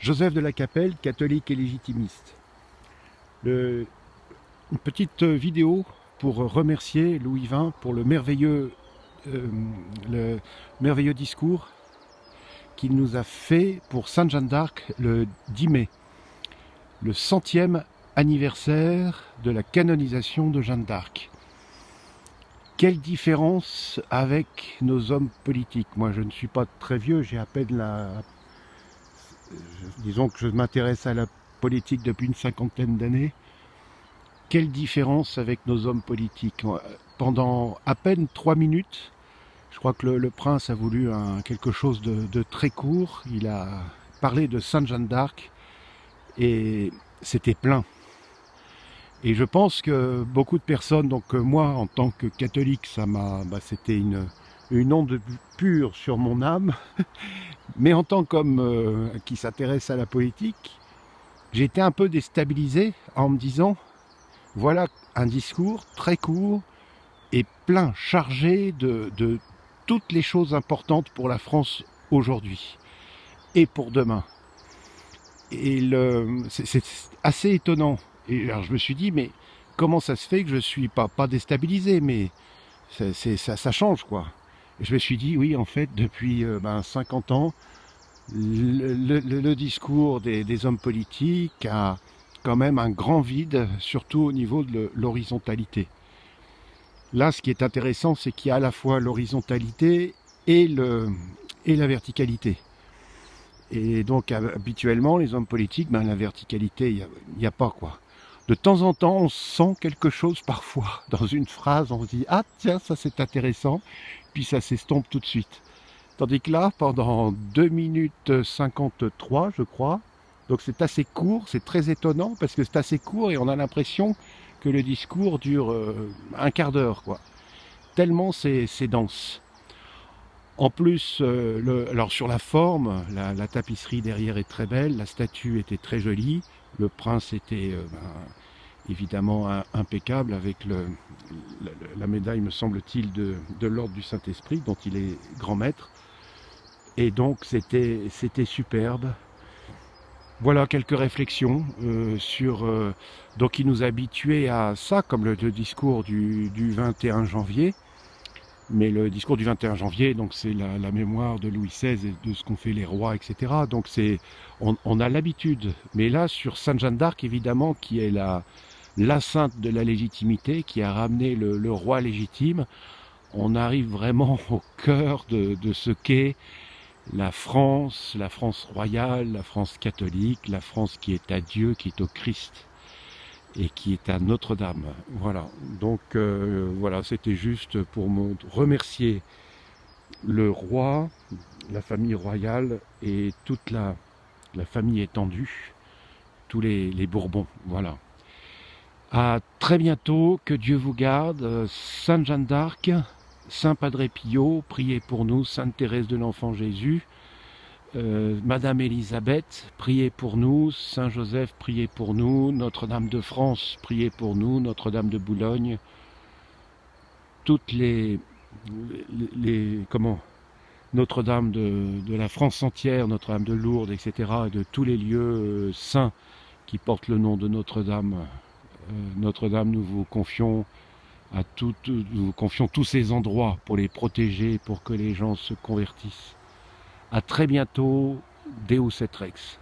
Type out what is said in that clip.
Joseph de la Capelle, catholique et légitimiste. Une petite vidéo pour remercier Louis XX pour euh, le merveilleux discours qu'il nous a fait pour Sainte Jeanne d'Arc le 10 mai, le 100e anniversaire de la canonisation de Jeanne d'Arc. Quelle différence avec nos hommes politiques. Moi, je ne suis pas très vieux, j'ai à peine disons que je m'intéresse à la politique depuis une cinquantaine d'années. Quelle différence avec nos hommes politiques. Pendant à peine 3 minutes, je crois que le prince a voulu quelque chose de très court. Il a parlé de Sainte Jeanne d'Arc et c'était plein. Et je pense que beaucoup de personnes, donc moi en tant que catholique, c'était une onde pure sur mon âme. Mais en tant qu'homme qui s'intéresse à la politique, j'ai été un peu déstabilisé en me disant, voilà un discours très court et plein, chargé de toutes les choses importantes pour la France aujourd'hui et pour demain. Et c'est assez étonnant. Et alors je me suis dit, mais comment ça se fait que je ne suis pas déstabilisé, mais ça change quoi. Et je me suis dit, oui, en fait, depuis 50 ans, le discours des hommes politiques a quand même un grand vide, surtout au niveau de l'horizontalité. Là, ce qui est intéressant, c'est qu'il y a à la fois l'horizontalité et la verticalité. Et donc, habituellement, les hommes politiques, la verticalité, il n'y a pas quoi. De temps en temps, on sent quelque chose parfois. Dans une phrase, on se dit « Ah tiens, ça c'est intéressant », puis ça s'estompe tout de suite. Tandis que là, pendant 2 minutes 53, je crois, donc c'est assez court, c'est très étonnant, parce que c'est assez court et on a l'impression que le discours dure un quart d'heure, quoi. Tellement c'est dense. En plus, alors sur la forme, la tapisserie derrière est très belle, la statue était très jolie, le prince était évidemment impeccable avec la médaille, me semble-t-il, de l'ordre du Saint-Esprit, dont il est grand maître. Et donc c'était superbe. Voilà quelques réflexions sur... donc il nous a habitués à ça, comme le discours du 21 janvier. Mais le discours du 21 janvier, donc c'est la mémoire de Louis XVI et de ce qu'ont fait les rois, etc. Donc on a l'habitude. Mais là, sur Sainte Jeanne d'Arc, évidemment, qui est la sainte de la légitimité, qui a ramené le roi légitime, on arrive vraiment au cœur de ce qu'est la France royale, la France catholique, la France qui est à Dieu, qui est au Christ et qui est à Notre-Dame. Voilà, donc voilà, c'était juste pour me remercier le roi, la famille royale et toute la famille étendue, tous les Bourbons, voilà. À très bientôt, que Dieu vous garde, Sainte Jeanne d'Arc, Saint Padre Pio, priez pour nous, Sainte Thérèse de l'Enfant Jésus, Madame Élisabeth, priez pour nous, Saint Joseph, priez pour nous, Notre-Dame de France, priez pour nous, Notre-Dame de Boulogne, toutes Notre-Dame de la France entière, Notre-Dame de Lourdes, etc., et de tous les lieux saints qui portent le nom de Notre-Dame. Notre-Dame, nous vous confions nous vous confions tous ces endroits pour les protéger, pour que les gens se convertissent. À très bientôt, Deus et Rex.